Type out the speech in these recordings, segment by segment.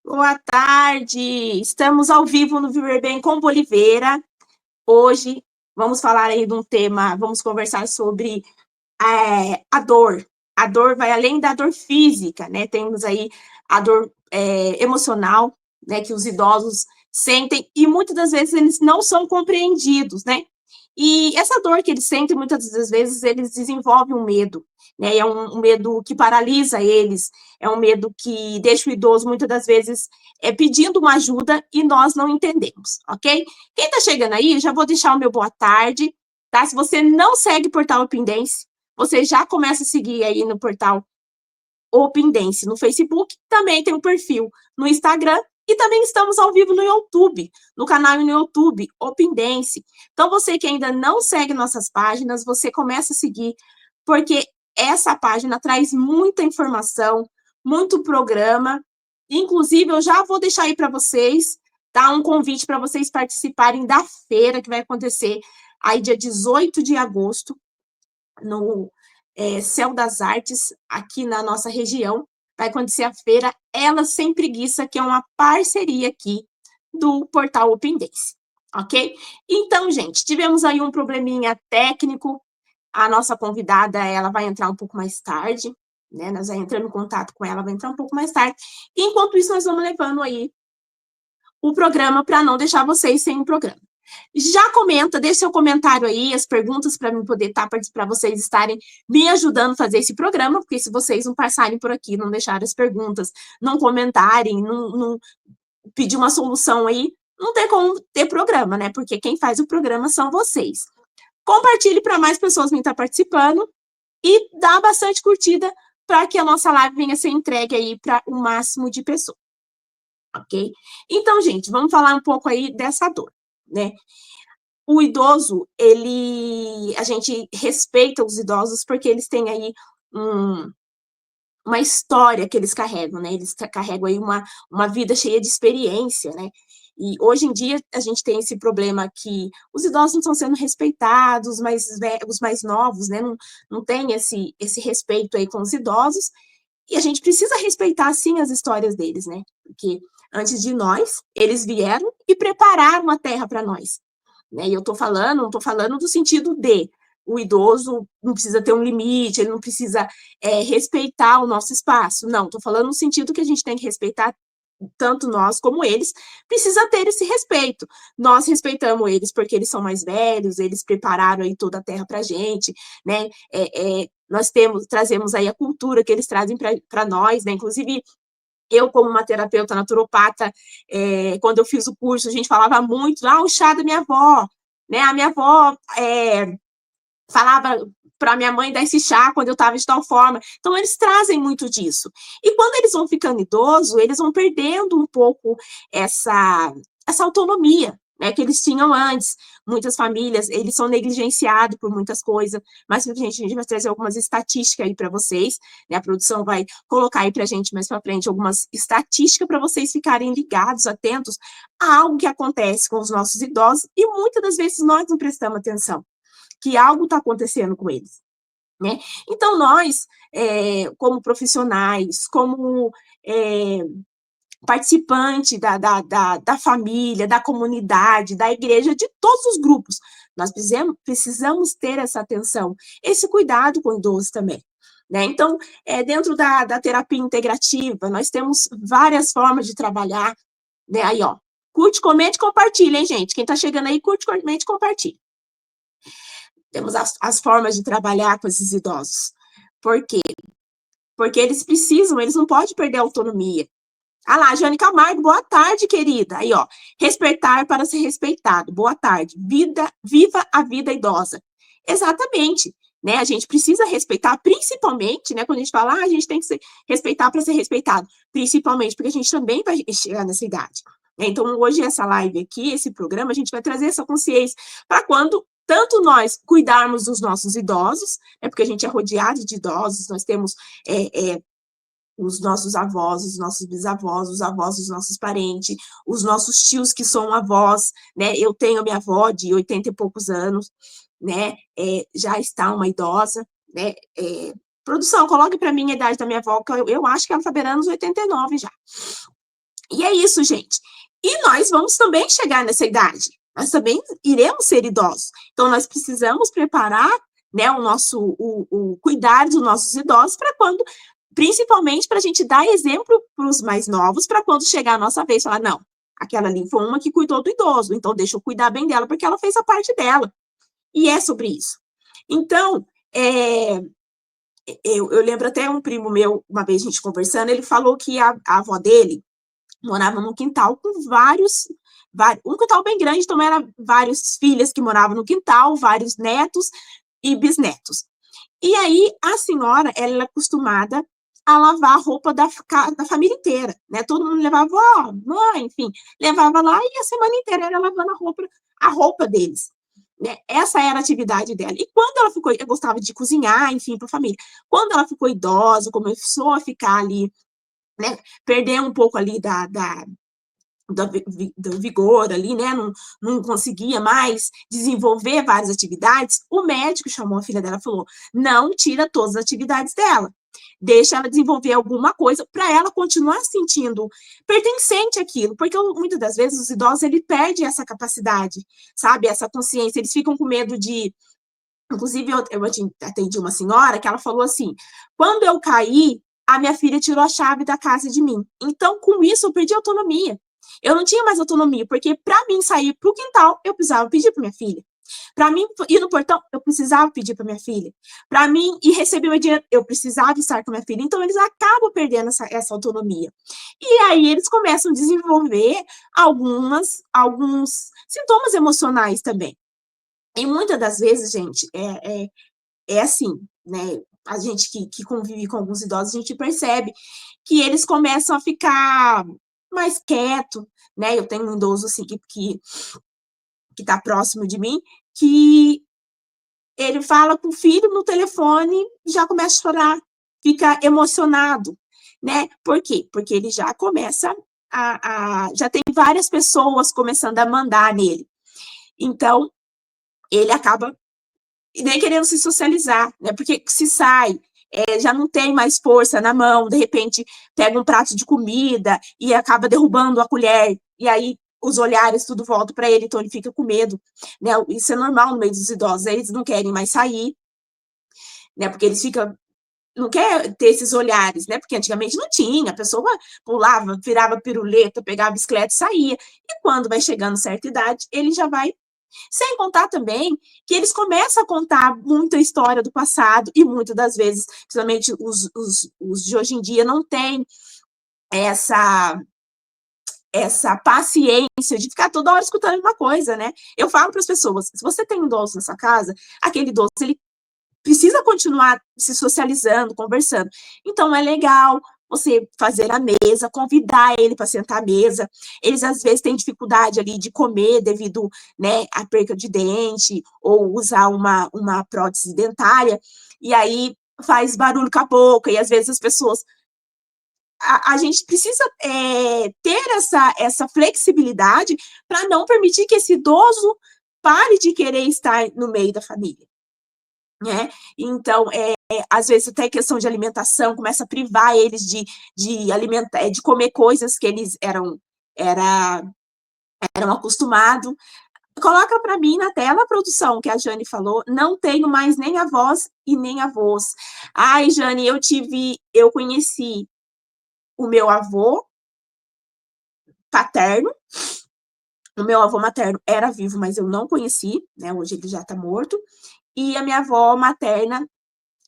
Boa tarde, estamos ao vivo no Viver Bem com Boliveira. Hoje vamos falar aí de um tema, vamos conversar sobre a dor. A dor vai além da dor física, né? Temos aí a dor emocional, né? Que os idosos sentem e muitas das vezes eles não são compreendidos, né? E essa dor que eles sentem, muitas das vezes, eles desenvolvem um medo, né? E é um medo que paralisa eles, é um medo que deixa o idoso, muitas das vezes, pedindo uma ajuda e nós não entendemos, ok? Quem está chegando aí, já vou deixar o meu boa tarde, tá? Se você não segue o Portal Opindense, você já começa a seguir aí no Portal Opindense no Facebook, também tem um perfil no Instagram e também estamos ao vivo no YouTube, no canal no YouTube, Opindense. Então, você que ainda não segue nossas páginas, você começa a seguir, porque essa página traz muita informação, muito programa. Inclusive, eu já vou deixar aí para vocês, tá? Um convite para vocês participarem da feira que vai acontecer aí dia 18 de agosto, no Céu das Artes, aqui na nossa região. Vai acontecer a feira Elas Sem Preguiça, que é uma parceria aqui do Portal Opindense, ok? Então, gente, tivemos aí um probleminha técnico. A nossa convidada, ela vai entrar um pouco mais tarde, né? Nós vamos entrando em contato com ela, vai entrar um pouco mais tarde. Enquanto isso, nós vamos levando aí o programa para não deixar vocês sem o programa. Já comenta, deixe seu comentário aí, as perguntas para mim poder estar, para vocês estarem me ajudando a fazer esse programa, porque se vocês não passarem por aqui, não deixarem as perguntas, não comentarem, não pedir uma solução aí, não tem como ter programa, né? Porque quem faz o programa são vocês. Compartilhe para mais pessoas vir estar participando e dá bastante curtida para que a nossa live venha ser entregue aí para o máximo de pessoas, ok? Então, gente, vamos falar um pouco aí dessa dor, né? O idoso, a gente respeita os idosos porque eles têm aí uma história que eles carregam, né? Eles carregam aí uma vida cheia de experiência, né? E hoje em dia a gente tem esse problema que os idosos não estão sendo respeitados, os mais novos, né? Não tem esse respeito aí com os idosos, e a gente precisa respeitar, sim, as histórias deles, né? Porque antes de nós, eles vieram e prepararam a terra para nós, né? E eu não estou falando do sentido de o idoso não precisa ter um limite, ele não precisa respeitar o nosso espaço. Não, estou falando no sentido que a gente tem que respeitar tanto nós como eles, precisa ter esse respeito. Nós respeitamos eles porque eles são mais velhos, eles prepararam aí toda a terra para a gente, né? Nós trazemos aí a cultura que eles trazem para nós, né? Inclusive, eu, como uma terapeuta naturopata, quando eu fiz o curso, a gente falava muito, o chá da minha avó, né? A minha avó falava para minha mãe dar esse chá quando eu estava de tal forma. Então, eles trazem muito disso. E quando eles vão ficando idosos, eles vão perdendo um pouco essa autonomia, né, que eles tinham antes. Muitas famílias, eles são negligenciados por muitas coisas, mas a gente vai trazer algumas estatísticas aí para vocês, né, a produção vai colocar aí para a gente mais para frente algumas estatísticas para vocês ficarem ligados, atentos a algo que acontece com os nossos idosos e muitas das vezes nós não prestamos atenção que algo está acontecendo com eles, né? Então, nós, como profissionais, como participante da família, da comunidade, da igreja, de todos os grupos, nós precisamos ter essa atenção, esse cuidado com o idoso também. Né? Então, dentro da terapia integrativa, nós temos várias formas de trabalhar, né? Aí, ó, curte, comente, compartilha, hein, gente? Quem está chegando aí, curte, comente, compartilha. Temos as formas de trabalhar com esses idosos. Por quê? Porque eles não podem perder a autonomia. Ah lá, Jane Camargo, boa tarde, querida. Aí, ó, respeitar para ser respeitado. Boa tarde. Viva a vida idosa. Exatamente. Né? A gente precisa respeitar, principalmente, né, quando a gente fala, a gente tem que respeitar para ser respeitado, principalmente porque a gente também vai chegar nessa idade. Então, hoje, essa live aqui, esse programa, a gente vai trazer essa consciência para quando tanto nós cuidarmos dos nossos idosos, né, porque a gente é rodeado de idosos, nós temos os nossos avós, os nossos bisavós, os avós dos nossos parentes, os nossos tios que são avós, né? Eu tenho minha avó de 80 e poucos anos, né? Já está uma idosa, né? Produção, coloque para mim a idade da minha avó, que eu acho que ela está beirando os 89 já. E é isso, gente. E nós vamos também chegar nessa idade. Nós também iremos ser idosos. Então, nós precisamos preparar, né, o cuidar dos nossos idosos para quando, principalmente para a gente dar exemplo para os mais novos, para quando chegar a nossa vez, falar, não, aquela ali foi uma que cuidou do idoso, então deixa eu cuidar bem dela, porque ela fez a parte dela. E é sobre isso. Então, eu lembro até um primo meu, uma vez a gente conversando, ele falou que a avó dele morava num quintal com um quintal bem grande, então eram várias filhas que moravam no quintal, vários netos e bisnetos. E aí, a senhora, ela era acostumada a lavar a roupa da família inteira, né? Todo mundo levava, ó, mãe, enfim, levava lá e a semana inteira era lavando a roupa deles. Né? Essa era a atividade dela. E quando ela ficou, eu gostava de cozinhar, enfim, para a família. Quando ela ficou idosa, começou a ficar ali, né, perder um pouco ali do vigor ali, né? Não conseguia mais desenvolver várias atividades. O médico chamou a filha dela e falou: não tira todas as atividades dela. Deixa ela desenvolver alguma coisa para ela continuar sentindo pertencente àquilo, porque muitas das vezes os idosos ele perde essa capacidade, sabe? Essa consciência, eles ficam com medo de. Inclusive, eu atendi uma senhora que ela falou assim: quando eu caí, a minha filha tirou a chave da casa de mim. Então, com isso, eu perdi autonomia. Eu não tinha mais autonomia, porque para mim sair para o quintal, eu precisava pedir para minha filha. Para mim ir no portão, eu precisava pedir para minha filha. Para mim ir receber meu dinheiro, eu precisava estar com minha filha. Então, eles acabam perdendo essa autonomia. E aí, eles começam a desenvolver alguns sintomas emocionais também. E muitas das vezes, gente, é assim, né? A gente que convive com alguns idosos, a gente percebe que eles começam a ficar mais quieto, né? Eu tenho um idoso assim que tá próximo de mim, que ele fala com o filho no telefone, já começa a chorar, fica emocionado, né? Por quê? Porque ele já começa já tem várias pessoas começando a mandar nele. Então, ele acaba nem querendo se socializar, né? Porque se sai, já não tem mais força na mão, de repente pega um prato de comida e acaba derrubando a colher, e aí os olhares tudo volta para ele, então ele fica com medo, né? Isso é normal no meio dos idosos, eles não querem mais sair, né? Porque eles ficam não quer ter esses olhares, né? Porque antigamente não tinha, a pessoa pulava, virava piruleta, pegava a bicicleta e saía. E quando vai chegando certa idade, ele já vai. Sem contar também que eles começam a contar muita história do passado e muitas das vezes, principalmente os de hoje em dia, não têm essa paciência de ficar toda hora escutando uma coisa, né? Eu falo para as pessoas, se você tem um idoso na sua casa, aquele idoso, ele precisa continuar se socializando, conversando. Então, é legal você fazer a mesa, convidar ele para sentar à mesa. Eles, às vezes, têm dificuldade ali de comer devido, né, à perca de dente ou usar uma prótese dentária. E aí faz barulho com a boca e, às vezes, as pessoas... A gente precisa ter essa flexibilidade para não permitir que esse idoso pare de querer estar no meio da família. Né? Então, às vezes até questão de alimentação, começa a privar eles de alimentar, de comer coisas que eles eram acostumados. Coloca para mim na tela a produção que a Jane falou, não tenho mais nem avós e nem avós. Ai, Jane, eu conheci o meu avô paterno, o meu avô materno era vivo, mas eu não conheci, né? Hoje ele já está morto. E a minha avó materna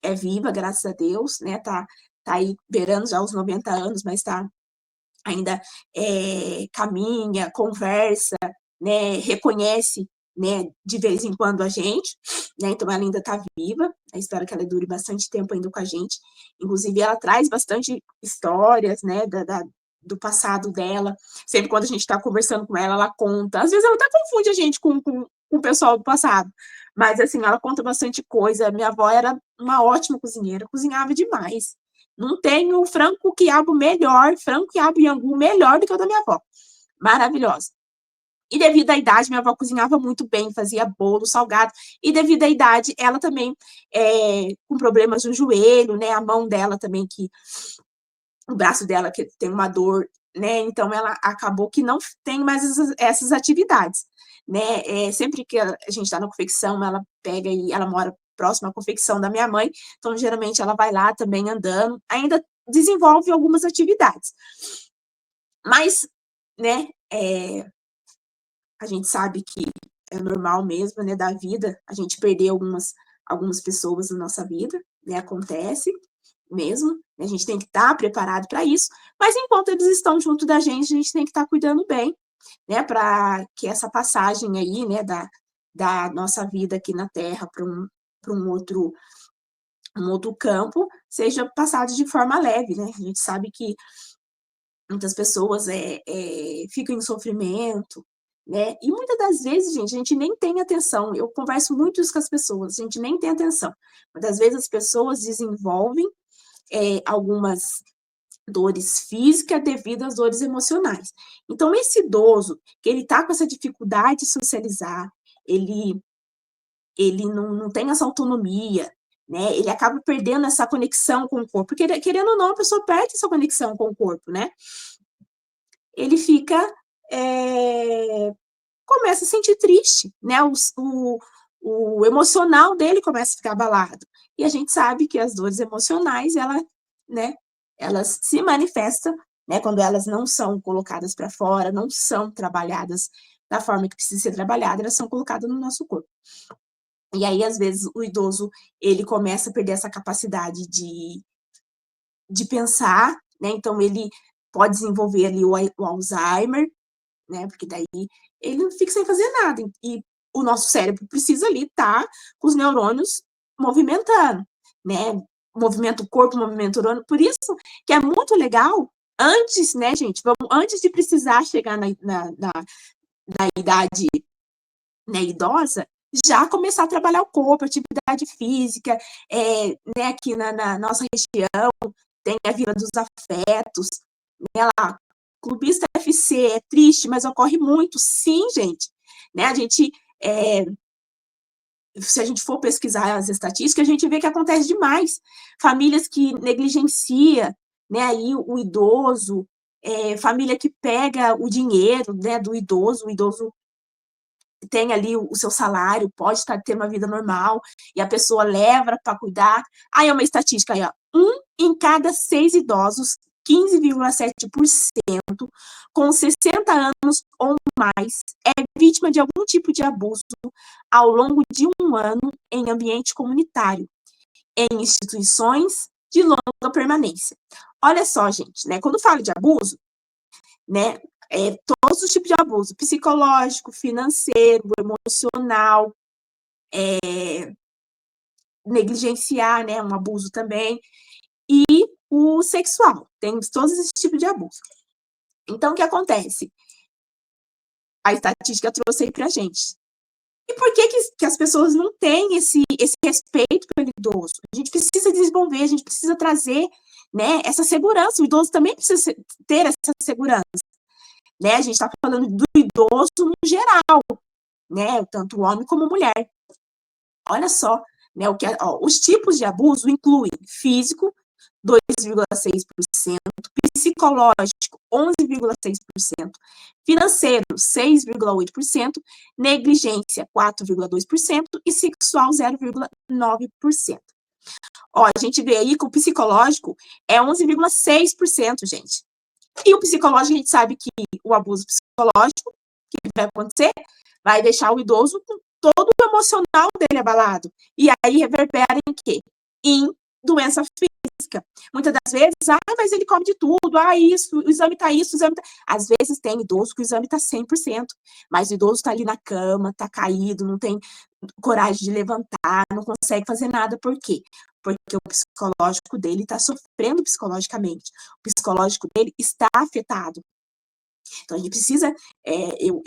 é viva, graças a Deus, né? Tá aí beirando já os 90 anos, mas ainda caminha, conversa, né? Reconhece, né? De vez em quando a gente, né? Então ela ainda tá viva. Eu espero que ela dure bastante tempo ainda com a gente. Inclusive ela traz bastante histórias, né? Do passado dela. Sempre quando a gente está conversando com ela, ela conta. Às vezes ela até confunde a gente com o pessoal do passado. Mas, assim, ela conta bastante coisa. Minha avó era uma ótima cozinheira, cozinhava demais. Não tem um frango quiabo melhor, frango quiabo e angu melhor do que o da minha avó. Maravilhosa. E devido à idade, minha avó cozinhava muito bem, fazia bolo, salgado. E devido à idade, ela também com problemas no joelho, né? A mão dela também, o braço dela que tem uma dor né, então ela acabou que não tem mais essas atividades, né, sempre que a gente está na confecção, ela pega e ela mora próxima à confecção da minha mãe, então geralmente ela vai lá também andando, ainda desenvolve algumas atividades. Mas, né, a gente sabe que é normal mesmo, né, da vida, a gente perder algumas pessoas na nossa vida, né, acontece mesmo, né, a gente tem que estar preparado para isso, mas enquanto eles estão junto da gente, a gente tem que estar cuidando bem, né, para que essa passagem aí, né, da nossa vida aqui na Terra para um outro campo, seja passado de forma leve, né, a gente sabe que muitas pessoas ficam em sofrimento, né? E muitas das vezes, gente, a gente nem tem atenção. Eu converso muito isso com as pessoas, a gente nem tem atenção. Muitas vezes as pessoas desenvolvem algumas dores físicas devido às dores emocionais. Então, esse idoso, que ele está com essa dificuldade de socializar, ele, ele não tem essa autonomia, né? Ele acaba perdendo essa conexão com o corpo, porque querendo ou não, a pessoa perde essa conexão com o corpo, né? Ele fica, começa a sentir triste, né? O emocional dele começa a ficar abalado. E a gente sabe que as dores emocionais, né, elas se manifestam, né, quando elas não são colocadas para fora, não são trabalhadas da forma que precisa ser trabalhada, elas são colocadas no nosso corpo. E aí, às vezes, o idoso, ele começa a perder essa capacidade de pensar, né? Então, ele pode desenvolver ali o Alzheimer, né? Porque daí ele não fica sem fazer nada. E o nosso cérebro precisa ali estar com os neurônios movimentando, né? Movimento corpo, movimento neurônio. Por isso que é muito legal, antes, né, gente? Antes de precisar chegar na idade, né, idosa, já começar a trabalhar o corpo, atividade física, né, aqui na nossa região, tem a Vila dos Afetos, né, lá, Clubista FC, é triste, mas ocorre muito, sim, gente, né, se a gente for pesquisar as estatísticas, a gente vê que acontece demais, famílias que negligencia, né, aí o idoso, família que pega o dinheiro, né, do idoso, o idoso tem ali o seu salário, pode estar tendo uma vida normal, e a pessoa leva para cuidar. Aí é uma estatística aí, ó, 1 em cada 6 idosos, 15,7%, com 60 anos ou mais, é vítima de algum tipo de abuso ao longo de um ano em ambiente comunitário, em instituições de longa permanência. Olha só, gente, né? Quando falo de abuso, né? Todos os tipos de abuso, psicológico, financeiro, emocional, negligenciar, né? Um abuso também, e o sexual, tem todos esses tipos de abuso. Então, o que acontece? A estatística trouxe aí pra gente. E por que as pessoas não têm esse respeito pelo idoso? A gente precisa desenvolver, a gente precisa trazer, né, essa segurança. O idoso também precisa ter essa segurança. Né? A gente está falando do idoso no geral, né? Tanto homem como mulher. Olha só, né? Os tipos de abuso incluem físico, 2,6%, psicológico, 11,6%, financeiro, 6,8%, negligência, 4,2% e sexual, 0,9%. Ó, a gente vê aí que o psicológico é 11,6%, gente. E o psicológico, a gente sabe que o abuso psicológico, que vai acontecer, vai deixar o idoso com todo o emocional dele abalado. E aí reverbera em quê? Em doença física. Muitas das vezes, mas ele come de tudo, isso, o exame tá isso, o exame tá... Às vezes tem idoso que o exame tá 100%, mas o idoso tá ali na cama, tá caído, não tem coragem de levantar, não consegue fazer nada. Por quê? Porque o psicológico dele está sofrendo psicologicamente. O psicológico dele está afetado. Então, a gente precisa, eu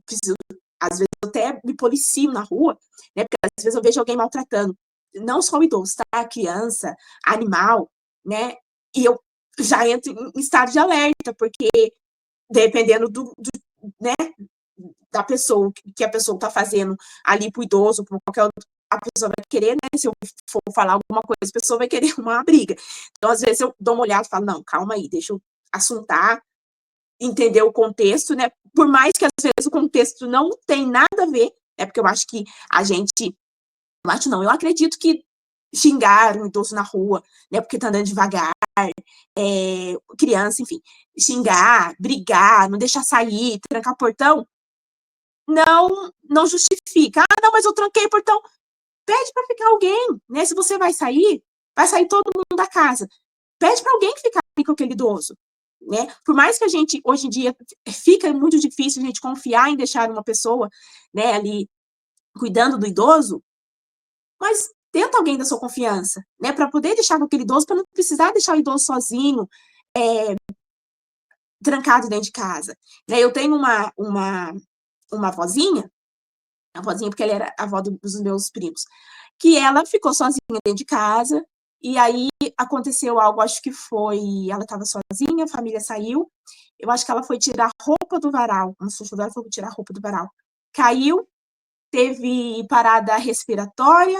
preciso, às vezes, eu até me policio na rua, né? Porque às vezes eu vejo alguém maltratando, não só o idoso, tá? A criança, animal, né? E eu já entro em estado de alerta, porque dependendo né, da pessoa, que a pessoa está fazendo ali para o idoso, para qualquer outro, a pessoa vai querer, né? Se eu for falar alguma coisa, a pessoa vai querer uma briga. Então, às vezes, eu dou uma olhada e falo, não, calma aí, deixa eu assuntar, entender o contexto, né? Por mais que às vezes o contexto não tem nada a ver, porque eu acho que a gente, eu acho não, eu acredito que xingar um idoso na rua, né, porque tá andando devagar, criança, enfim, xingar, brigar, não deixar sair, trancar o portão, não justifica. Ah, não, mas eu tranquei o portão. Pede para ficar alguém, né? Se você vai sair todo mundo da casa. Pede para alguém ficar com aquele idoso, né? Por mais que a gente, hoje em dia, fica muito difícil a gente confiar em deixar uma pessoa, né, ali cuidando do idoso, mas tenta alguém da sua confiança, né, para poder deixar com aquele idoso, para não precisar deixar o idoso sozinho, trancado dentro de casa. Né? Eu tenho uma vozinha, a vozinha porque ela era a avó dos meus primos, que ela ficou sozinha dentro de casa, e aí aconteceu algo, acho que foi, ela estava sozinha, a família saiu, eu acho que ela foi tirar roupa do varal, começou a chover, ela foi tirar roupa do varal, caiu, teve parada respiratória,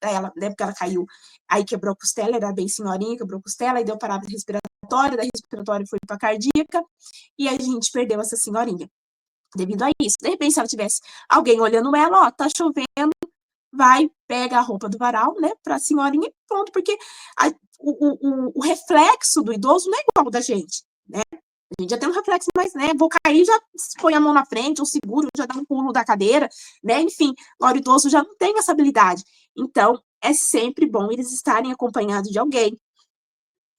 ela, né, porque ela caiu, aí quebrou a costela, era bem senhorinha, quebrou a costela, aí deu parada respiratória, da respiratória foi para cardíaca, e a gente perdeu essa senhorinha, devido a isso. De repente, se ela tivesse alguém olhando ela, ó, tá chovendo, vai, pega a roupa do varal, né, pra senhorinha e pronto, porque o reflexo do idoso não é igual ao da gente, né? A gente já tem um reflexo mais, né, vou cair, já põe a mão na frente, ou seguro, já dá um pulo da cadeira, né, enfim, o idoso já não tem essa habilidade. Então, é sempre bom eles estarem acompanhados de alguém.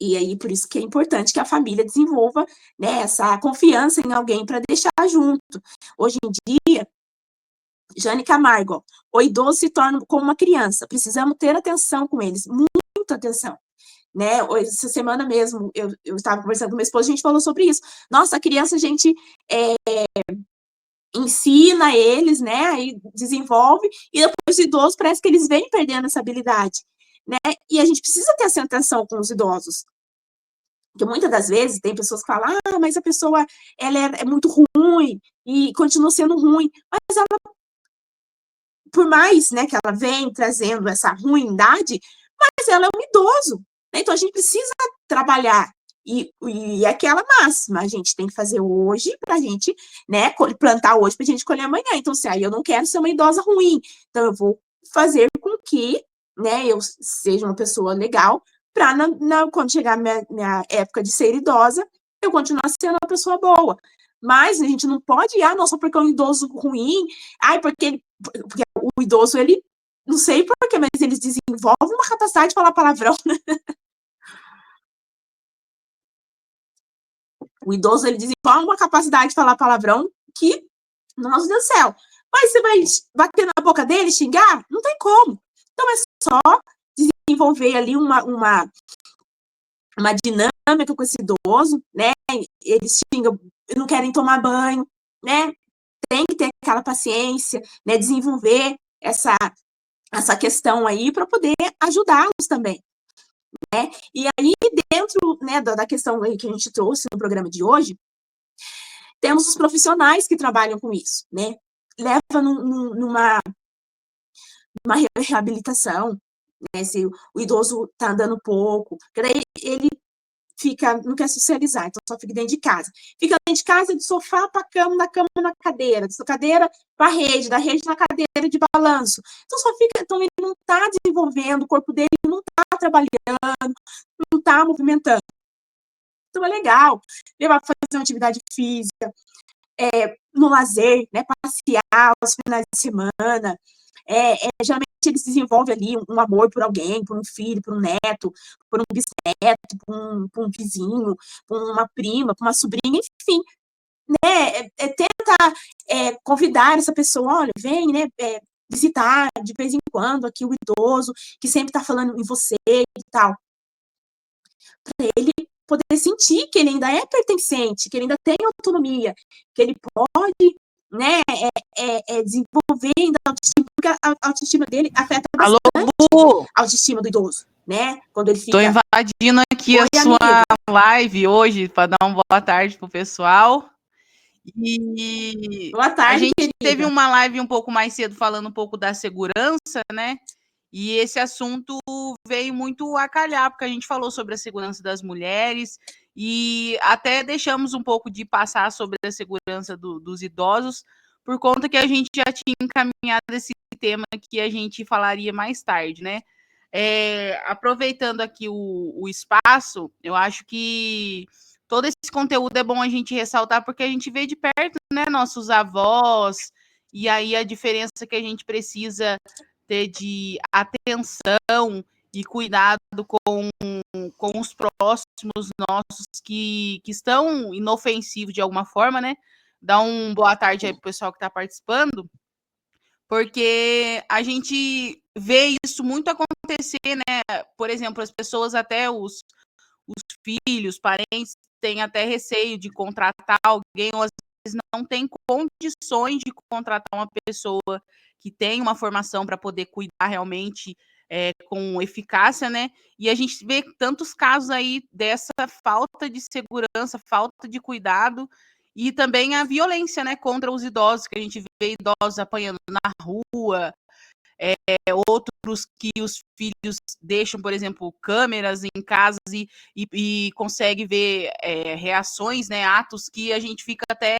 E aí, por isso que é importante que a família desenvolva, né, essa confiança em alguém para deixar junto. Hoje em dia, Jane Camargo, o idoso se torna como uma criança, precisamos ter atenção com eles, muita atenção. Né? Essa semana mesmo, eu estava conversando com meu esposo, a gente falou sobre isso. Nossa, a criança, a gente ensina eles, né? Aí desenvolve, e depois os idosos parece que eles vêm perdendo essa habilidade. Né? E a gente precisa ter essa atenção com os idosos. Porque muitas das vezes tem pessoas que falam, ah, mas a pessoa ela é muito ruim e continua sendo ruim. Mas ela, por mais, né, que ela vem trazendo essa ruindade, mas ela é um idoso. Né? Então a gente precisa trabalhar. E aquela máxima, a gente tem que fazer hoje para a gente, né, plantar hoje para a gente colher amanhã. Então, se aí eu não quero ser uma idosa ruim, então eu vou fazer com que, né, eu seja uma pessoa legal, para quando chegar a minha época de ser idosa, eu continuar sendo uma pessoa boa. Mas a gente não pode, nossa, porque é um idoso ruim, porque o idoso, ele, não sei porquê, mas eles desenvolvem uma capacidade de falar palavrão, né? O idoso, ele desenvolve uma capacidade de falar palavrão que, nossa Deus do céu. Mas você vai bater na boca dele, xingar? Não tem como. Então, é só desenvolver ali uma dinâmica com esse idoso, né? Eles xingam, não querem tomar banho, né? Tem que ter aquela paciência, né? Desenvolver essa questão aí para poder ajudá-los também. Né? E aí, dentro, né, da questão aí que a gente trouxe no programa de hoje, temos os profissionais que trabalham com isso, né? Leva numa reabilitação, né? Se o idoso está andando pouco, daí ele não quer socializar, então só fica dentro de casa. Fica dentro de casa, do sofá para a cama, da cama na cadeira, da cadeira para a rede, da rede na cadeira de balanço. Então ele não está desenvolvendo, o corpo dele não está trabalhando, não está movimentando. Então é legal levar para fazer uma atividade física, no lazer, né, passear aos finais de semana. Geralmente eles desenvolvem ali um amor por alguém, por um filho, por um neto, por um bisneto, por um vizinho, por uma prima, por uma sobrinha, enfim. Né, tenta convidar essa pessoa, olha, vem, né, visitar de vez em quando aqui o idoso, que sempre está falando em você e tal. Para ele poder sentir que ele ainda é pertencente, que ele ainda tem autonomia, que ele pode, né, desenvolver ainda a autoestima, porque a autoestima dele afeta bastante a autoestima do idoso, né? Quando ele fica... Tô invadindo aqui a sua live hoje para dar uma boa tarde pro pessoal. E boa tarde, a gente querida. teve uma live um pouco mais cedo falando um pouco da segurança, né? E esse assunto veio muito a calhar, porque a gente falou sobre a segurança das mulheres e até deixamos um pouco de passar sobre a segurança dos idosos, por conta que a gente já tinha encaminhado esse tema que a gente falaria mais tarde, né? Aproveitando aqui o espaço, eu acho que todo esse conteúdo é bom a gente ressaltar, porque a gente vê de perto, né, nossos avós, e aí a diferença que a gente precisa ter de atenção e cuidado com os próximos nossos que estão inofensivos de alguma forma, né? Dá um boa tarde aí pro pessoal que está participando, porque a gente vê isso muito acontecer, né? Por exemplo, as pessoas, até os filhos, parentes, têm até receio de contratar alguém, ou às vezes não tem condições de contratar uma pessoa que tem uma formação para poder cuidar realmente com eficácia, né? E a gente vê tantos casos aí dessa falta de segurança, falta de cuidado, e também a violência, né, contra os idosos, que a gente vê idosos apanhando na rua, outros que os filhos deixam, por exemplo, câmeras em casas e consegue ver reações, né, atos que a gente fica até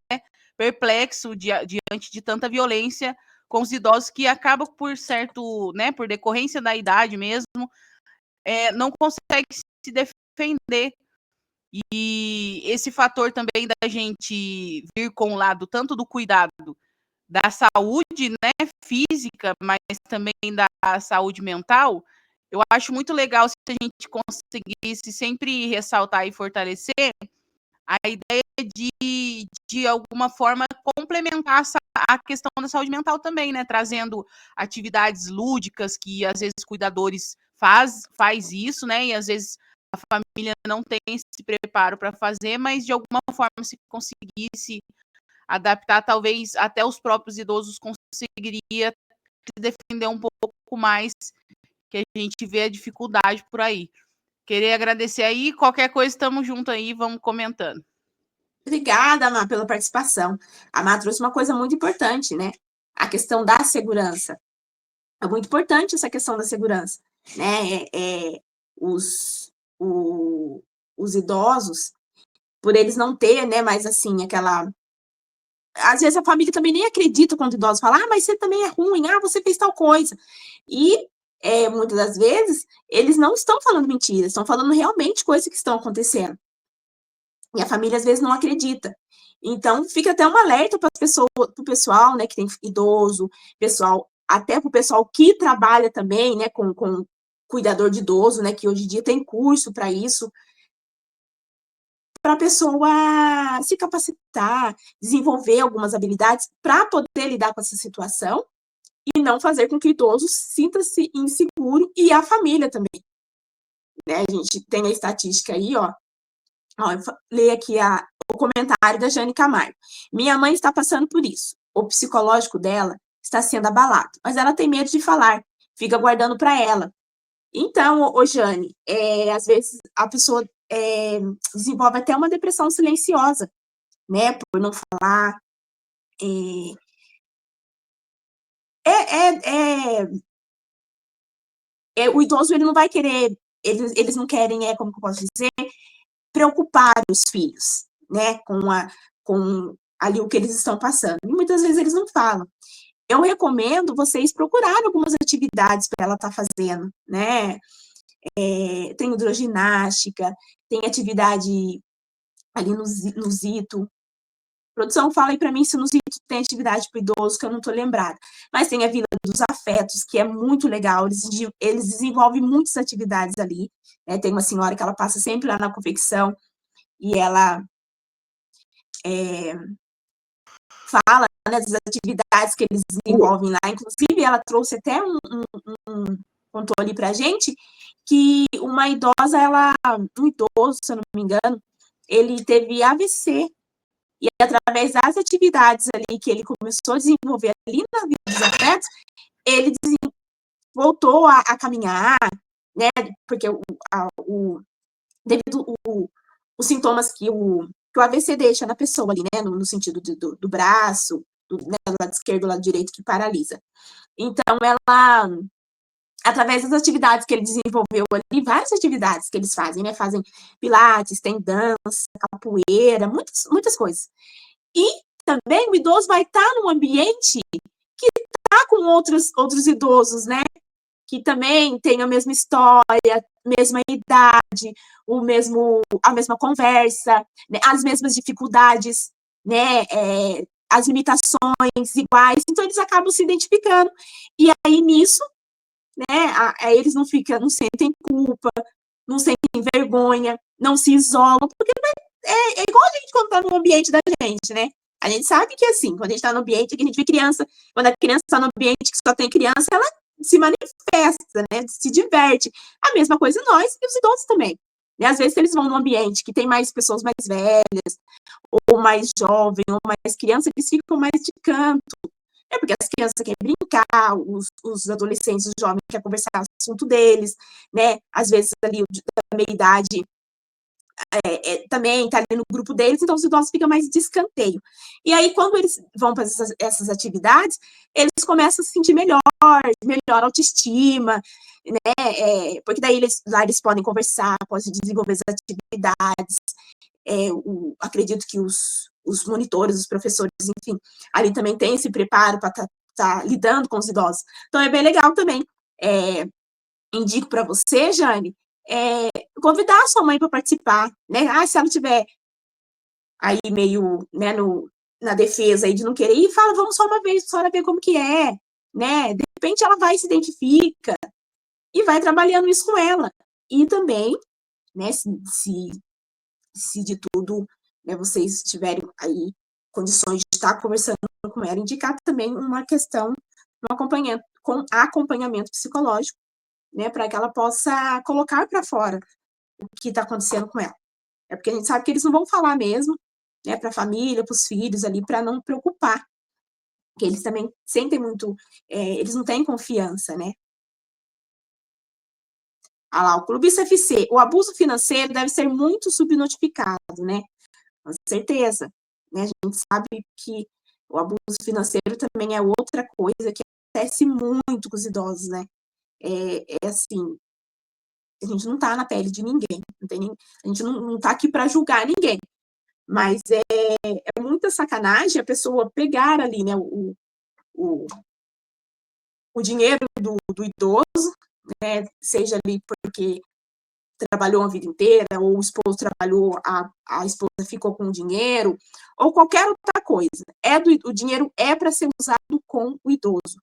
perplexo diante de tanta violência com os idosos, que acabam por certo, né, por decorrência da idade mesmo, não consegue se defender. E esse fator também da gente vir com o lado tanto do cuidado da saúde, né, física, mas também da saúde mental, eu acho muito legal se a gente conseguisse sempre ressaltar e fortalecer a ideia de alguma forma, complementar a questão da saúde mental também, né? Trazendo atividades lúdicas que, às vezes, cuidadores faz isso, né? E, às vezes, a família não tem esse preparo para fazer, mas, de alguma forma, se conseguisse adaptar, talvez até os próprios idosos conseguiria se defender um pouco mais, que a gente vê a dificuldade por aí. Queria agradecer aí, qualquer coisa, estamos junto aí, vamos comentando. Obrigada, Má, pela participação. A Má trouxe uma coisa muito importante, né? A questão da segurança. É muito importante essa questão da segurança, né? Os, os idosos, por eles não ter, né, mais assim, aquela. Às vezes a família também nem acredita quando o idoso fala, mas você também é ruim, você fez tal coisa. E muitas das vezes eles não estão falando mentiras, estão falando realmente coisas que estão acontecendo. E a família às vezes não acredita. Então, fica até um alerta para o pessoal, né, que tem idoso, pessoal, até para o pessoal que trabalha também, né, com cuidador de idoso, né, que hoje em dia tem curso para isso, para a pessoa se capacitar, desenvolver algumas habilidades para poder lidar com essa situação e não fazer com que o idoso sinta-se inseguro, e a família também. Né? A gente tem a estatística aí, ó, leia aqui o comentário da Jane Camargo. Minha mãe está passando por isso. O psicológico dela está sendo abalado, mas ela tem medo de falar, fica guardando para ela. Então, Jane, às vezes a pessoa desenvolve até uma depressão silenciosa, né, por não falar. O idoso, ele não vai querer, eles não querem, como que eu posso dizer, preocupar os filhos, né, com ali o que eles estão passando. E muitas vezes eles não falam. Eu recomendo vocês procurarem algumas atividades para ela estar fazendo, né? Tem hidroginástica, tem atividade ali no Zito. Produção, fala aí para mim se no Zito tem atividade para idoso, que eu não estou lembrada. Mas tem a Vila dos Afetos, que é muito legal, eles desenvolvem muitas atividades ali. Né? Tem uma senhora que ela passa sempre lá na confecção, e ela fala, né, das atividades que eles desenvolvem lá. Inclusive, ela trouxe até contou ali pra gente, que uma idosa, um idoso, se eu não me engano, ele teve AVC, e através das atividades ali que ele começou a desenvolver ali na Vila dos Afetos, ele voltou a caminhar, né, porque devido os sintomas que o AVC deixa na pessoa ali, né, no sentido do braço, né, do lado esquerdo, do lado direito, que paralisa. Então, ela através das atividades que ele desenvolveu ali, várias atividades que eles fazem, né? Fazem pilates, tem dança, capoeira, muitas coisas. E também o idoso vai estar num ambiente que está com outros idosos, né? Que também tem a mesma história, mesma idade, a mesma conversa, né? As mesmas dificuldades, né? As limitações iguais. Então, eles acabam se identificando. E aí, nisso, né? Eles não sentem culpa, não sentem vergonha, não se isolam, porque é igual a gente quando está no ambiente da gente, né? A gente sabe que, assim, quando a gente está no ambiente, que a gente vê criança, quando a criança está no ambiente que só tem criança, ela se manifesta, né? Se diverte. A mesma coisa nós e os idosos também. Né? Às vezes eles vão num ambiente que tem mais pessoas mais velhas, ou mais jovens, ou mais crianças, eles ficam mais de canto. É porque as crianças querem brincar, os adolescentes, os jovens querem conversar o assunto deles, né? Às vezes ali da meia-idade também está ali no grupo deles, então os idosos ficam mais de escanteio. E aí, quando eles vão para essas atividades, eles começam a se sentir melhor autoestima, né? Porque daí lá eles podem conversar, podem desenvolver as atividades. Acredito que os monitores, os professores, enfim, ali também tem esse preparo para tá lidando com os idosos. Então, é bem legal também. Indico para você, Jane, convidar a sua mãe para participar, né? Se ela tiver aí meio, né, na defesa aí de não querer ir, fala, vamos só uma vez, só para ver como que é, né? De repente ela vai, se identifica e vai trabalhando isso com ela. E também, né, se de tudo, né, vocês tiverem aí condições de estar conversando com ela, indicar também uma questão com acompanhamento psicológico, né, para que ela possa colocar para fora o que está acontecendo com ela. É porque a gente sabe que eles não vão falar mesmo, né, para a família, para os filhos ali, para não preocupar, porque eles também sentem muito, eles não têm confiança, né. Ah lá, o Clubista FC, o abuso financeiro deve ser muito subnotificado, né, com certeza, né, a gente sabe que o abuso financeiro também é outra coisa que acontece muito com os idosos, né, assim, a gente não está na pele de ninguém, a gente não está aqui para julgar ninguém, mas é muita sacanagem a pessoa pegar ali, né, o dinheiro do idoso, né, seja ali porque trabalhou a vida inteira, ou o esposo trabalhou, a esposa ficou com o dinheiro, ou qualquer outra coisa. O dinheiro é para ser usado com o idoso.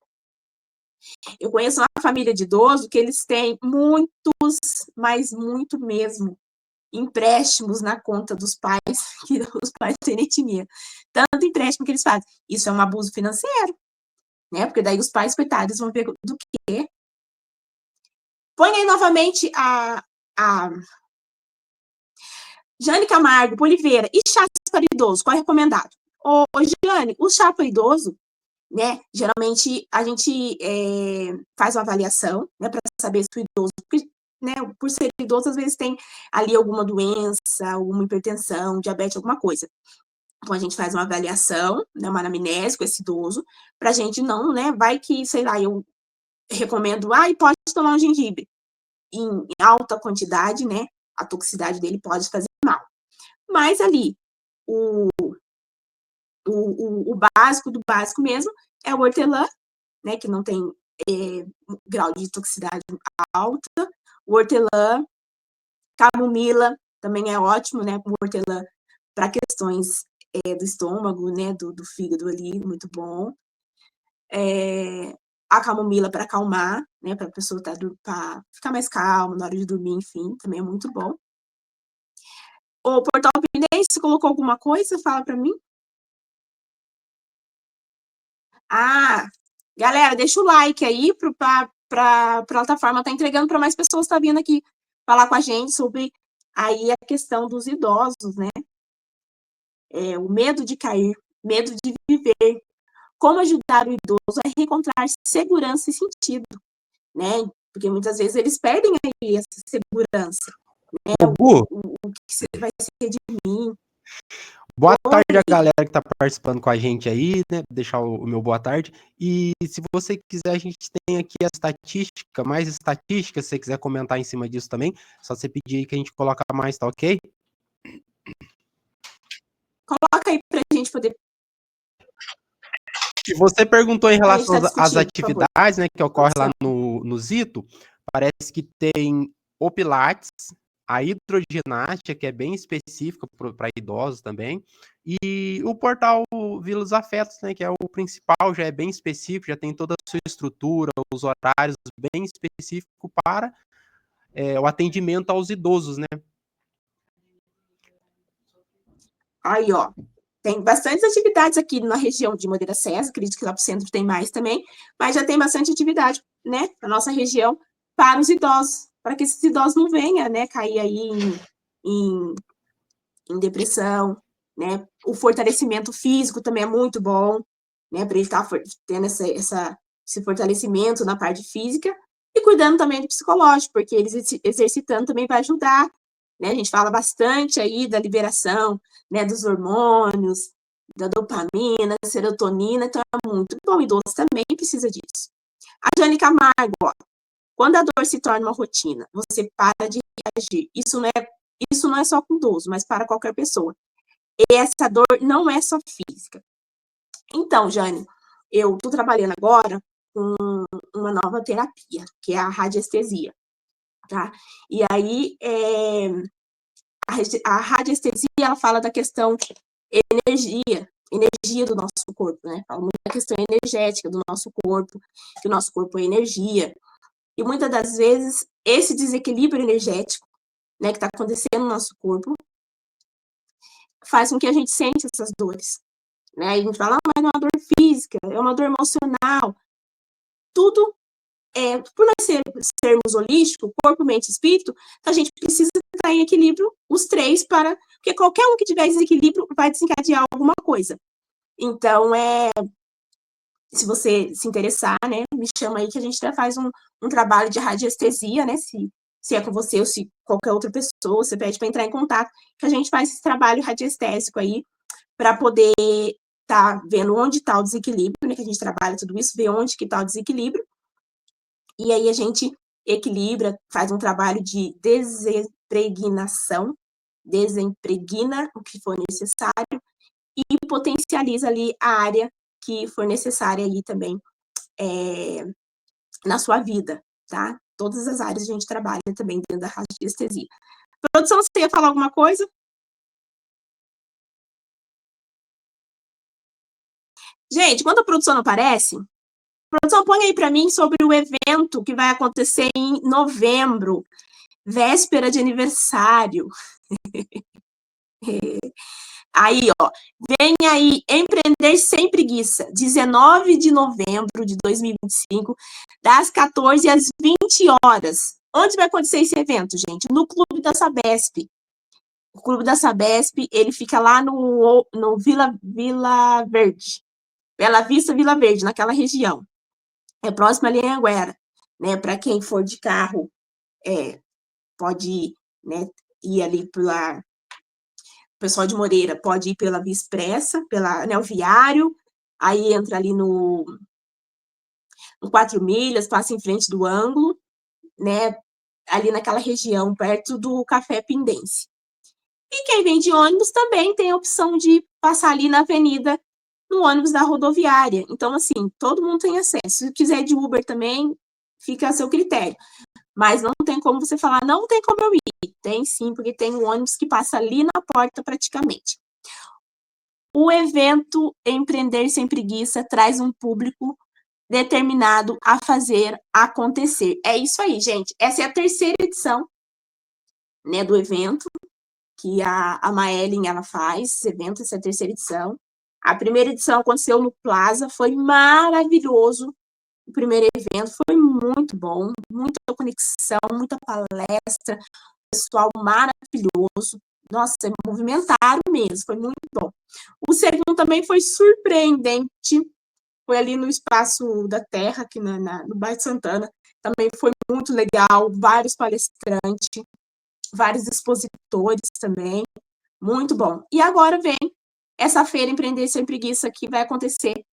Eu conheço uma família de idoso que eles têm muitos, mas muito mesmo, empréstimos na conta dos pais, que os pais têm etnia. Tanto empréstimo que eles fazem. Isso é um abuso financeiro, né? Porque daí os pais, coitados, vão ver do quê? Põe aí novamente a Jane Camargo, Oliveira, e chá para idoso, qual é recomendado? Ô, Jane, o chá para idoso, né? Geralmente a gente faz uma avaliação, né, para saber se o idoso, né, por ser idoso, às vezes tem ali alguma doença, alguma hipertensão, diabetes, alguma coisa. Então a gente faz uma avaliação, né, uma anamnese com esse idoso, para a gente não, né, vai que, sei lá, eu recomendo, e pode tomar um gengibre em alta quantidade, né, a toxicidade dele pode fazer mal. Mas ali, o básico do básico mesmo é o hortelã, né, que não tem grau de toxicidade alta, o hortelã, camomila também é ótimo, né, o hortelã para questões do estômago, né, do fígado ali, muito bom. A camomila para acalmar, né, para a pessoa para ficar mais calma na hora de dormir, enfim, também é muito bom. O Portal Pinense colocou alguma coisa? Fala para mim. Galera, deixa o like aí para a plataforma tá entregando para mais pessoas tá vindo aqui falar com a gente sobre aí a questão dos idosos, né? O medo de cair, medo de viver, como ajudar o idoso a reencontrar segurança e sentido, né? Porque muitas vezes eles perdem aí essa segurança, né? Bu, o que vai ser de mim? Boa tarde a Oi. galera que está participando com a gente aí, né? Deixar o meu boa tarde. E se você quiser, a gente tem aqui a estatística, mais estatísticas, se você quiser comentar em cima disso também, só você pedir aí que a gente coloca mais, tá ok? Coloca aí para a gente poder. E você perguntou em A gente relação está às discutindo, por favor. atividades, né, que ocorre lá Produção. no Zito, parece que tem o Pilates, a hidroginástica, que é bem específica para idosos também, e o portal Vilas Afetos, né, que é o principal, já é bem específico, já tem toda a sua estrutura, os horários bem específicos para o atendimento aos idosos, né? Aí, ó. Tem bastantes atividades aqui na região de Moreira César, acredito que lá para o centro tem mais também, mas já tem bastante atividade, né, na nossa região, para os idosos, para que esses idosos não venham, né, cair aí em, em depressão, né, o fortalecimento físico também é muito bom, né, para ele estar tendo esse fortalecimento na parte física, e cuidando também do psicológico, porque eles exercitando também vai ajudar, né, a gente fala bastante aí da liberação, né, dos hormônios, da dopamina, serotonina, então é muito bom, o idoso também precisa disso. A Jane Camargo, ó, quando a dor se torna uma rotina, você para de reagir, isso não é só com idoso, mas para qualquer pessoa. E essa dor não é só física. Então, Jane, eu estou trabalhando agora com uma nova terapia, que é a radiestesia, tá? E aí, a radiestesia, ela fala da questão energia do nosso corpo, né? Fala muito da questão energética do nosso corpo, que o nosso corpo é energia. E muitas das vezes, esse desequilíbrio energético, né, que está acontecendo no nosso corpo, faz com que a gente sente essas dores, né? A gente fala, mas não é uma dor física, é uma dor emocional. Tudo por nós sermos holísticos, corpo, mente e espírito, a gente precisa estar em equilíbrio os três porque qualquer um que tiver desequilíbrio vai desencadear alguma coisa. Então, se você se interessar, né, me chama aí que a gente já faz um trabalho de radiestesia, né, se é com você ou se qualquer outra pessoa, você pede para entrar em contato, que a gente faz esse trabalho radiestésico aí, para poder estar vendo onde está o desequilíbrio, né, que a gente trabalha tudo isso, ver onde que está o desequilíbrio, e aí a gente equilibra, faz um trabalho de desempregnação, desempregna o que for necessário e potencializa ali a área que for necessária aí também na sua vida, tá? Todas as áreas a gente trabalha também dentro da radiestesia. Produção, você ia falar alguma coisa? Gente, quando a produção não aparece, produção, põe aí para mim sobre o evento que vai acontecer em novembro, véspera de aniversário. Aí, ó, vem aí, Empreender Sem Preguiça, 19 de novembro de 2025, das 14 às 20 horas. Onde vai acontecer esse evento, gente? No Clube da Sabesp. O Clube da Sabesp, ele fica lá no Vila Verde. Bela Vista, Vila Verde, naquela região. É próximo ali em Anguera, né? Para quem for de carro, pode, né, ir ali pela... O pessoal de Moreira pode ir pela Via Expressa, pela Anel Viário, aí entra ali no 4 Milhas, passa em frente do ângulo, né? Ali naquela região, perto do Café Pindense. E quem vem de ônibus também tem a opção de passar ali na avenida, no ônibus da rodoviária. Então, assim, todo mundo tem acesso. Se quiser de Uber também, fica a seu critério. Mas não tem como você falar, não tem como eu ir. Tem sim, porque tem um ônibus que passa ali na porta praticamente. O evento Empreender Sem Preguiça traz um público determinado a fazer acontecer. É isso aí, gente. Essa é a terceira edição, né, do evento, que a Maellen, ela faz, esse evento, essa é a terceira edição. A primeira edição aconteceu no Plaza, foi maravilhoso. O primeiro evento foi muito bom, muita conexão, muita palestra, pessoal maravilhoso. Nossa, movimentaram mesmo, foi muito bom. O segundo também foi surpreendente, foi ali no Espaço da Terra, aqui no bairro de Santana. Também foi muito legal, vários palestrantes, vários expositores também, muito bom. E agora vem essa feira Empreender Sem Preguiça que vai acontecer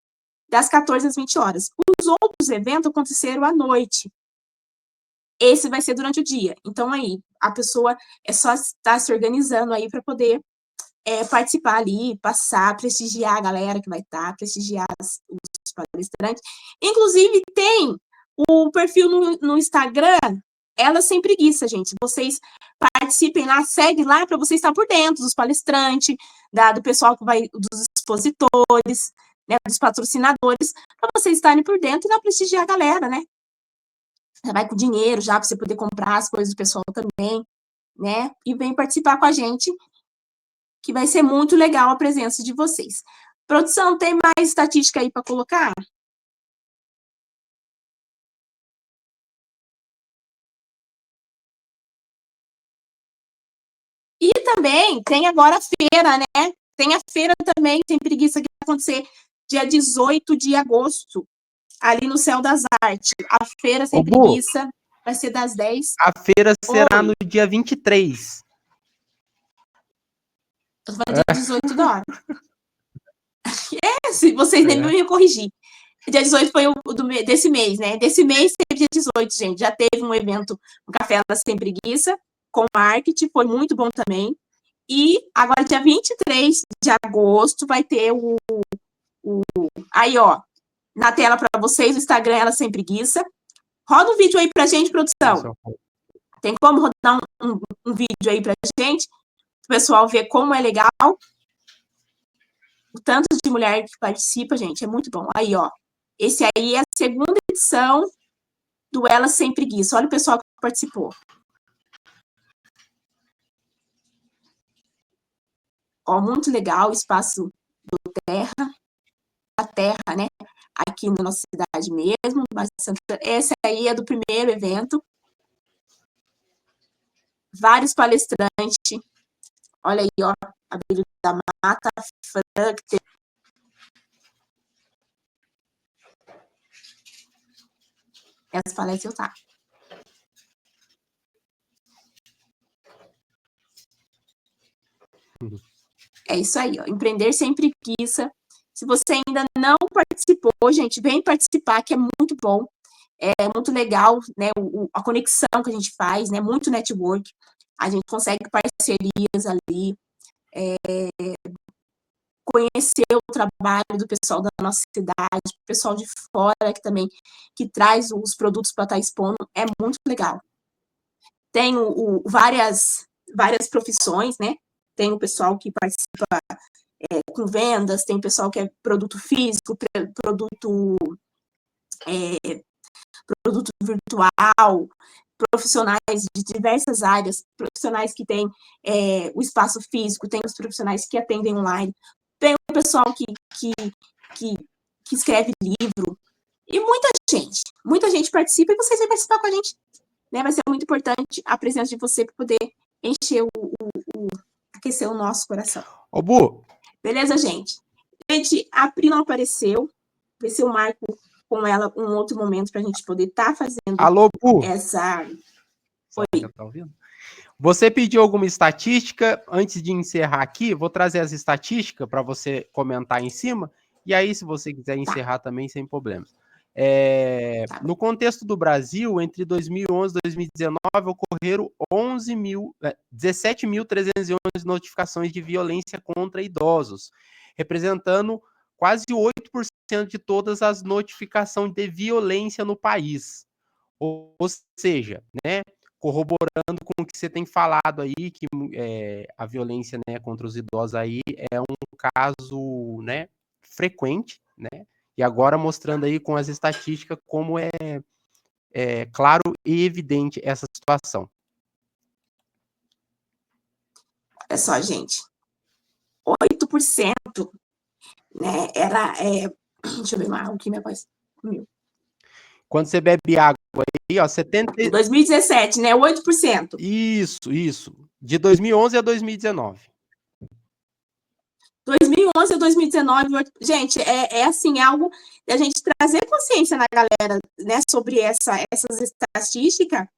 das 14 às 20 horas. Os outros eventos aconteceram à noite. Esse vai ser durante o dia. Então, aí, a pessoa é só estar se organizando aí para poder participar ali, passar, prestigiar a galera que vai estar, prestigiar os palestrantes. Inclusive, tem o perfil no Instagram, Ela Sem Preguiça, gente. Vocês participem lá, segue lá para vocês estar por dentro dos palestrantes, do pessoal que vai, dos expositores, né, dos patrocinadores, para vocês estarem por dentro e dar prestigiar a galera, né? Você vai com dinheiro já para você poder comprar as coisas do pessoal também, né? E vem participar com a gente, que vai ser muito legal a presença de vocês. Produção, tem mais estatística aí para colocar? E também tem agora a feira, né? Tem a feira também, Sem Preguiça, que vai acontecer dia 18 de agosto, ali no Céu das Artes. A feira Sem Preguiça vai ser das 10. A feira será no dia 23. Eu tô falando dia 18 da hora. Se vocês nem me iam corrigir. Dia 18 foi desse mês, né? Desse mês teve dia 18, gente. Já teve um evento, um Café Ela Sem Preguiça, com marketing, foi muito bom também. E agora, dia 23 de agosto, vai ter aí, ó, na tela para vocês, o Instagram Ela Sem Preguiça. Roda um vídeo aí pra gente, produção. Tem como rodar um vídeo aí pra gente? O pessoal ver como é legal. O tanto de mulher que participa, gente, é muito bom. Aí, ó. Esse aí é a segunda edição do Ela Sem Preguiça. Olha o pessoal que participou. Ó, muito legal, o espaço do Terra, a Terra, né? Aqui na nossa cidade mesmo. Esse aí é do primeiro evento. Vários palestrantes. Olha aí, ó. Abelho da Mata, Frank. Essa palestra eu tá. É isso aí, ó. Empreender Sem Preguiça. Se você ainda não participou, gente, vem participar, que é muito bom. É muito legal, né? A conexão que a gente faz, né? Muito network. A gente consegue parcerias ali. Conhecer o trabalho do pessoal da nossa cidade, o pessoal de fora que também que traz os produtos para estar expondo, é muito legal. Tem várias profissões, né? Tem o pessoal que participa com vendas, tem o pessoal que é produto físico, produto virtual, profissionais de diversas áreas, profissionais que têm o espaço físico, tem os profissionais que atendem online, tem o pessoal que escreve livro, e muita gente participa, e vocês vão participar com a gente, né? Vai ser muito importante a presença de você para poder encher aquecer o nosso coração. Ô, Bu. Beleza, gente? Gente, a Pri não apareceu, vai ser o Marco com ela um outro momento para a gente poder estar fazendo. Alô, Bu. Essa. Oi. Tá ouvindo? Você pediu alguma estatística? Antes de encerrar aqui, vou trazer as estatísticas para você comentar em cima. E aí, se você quiser encerrar também, sem problemas. No contexto do Brasil, entre 2011 e 2019, ocorreram 17.311 notificações de violência contra idosos, representando quase 8% de todas as notificações de violência no país. Ou seja, né, corroborando com o que você tem falado aí, que a violência, né, contra os idosos aí é um caso, né, frequente, né, e agora mostrando aí com as estatísticas como é claro e evidente essa situação. Olha só, gente, 8%, né, deixa eu ver mais, o que minha voz comigo. Quando você bebe água aí, ó, 70... 2017, né, 8%. Isso, de 2011 a 2019. 2011 a 2019, gente, assim, algo da gente trazer consciência na galera, né, sobre essas estatísticas,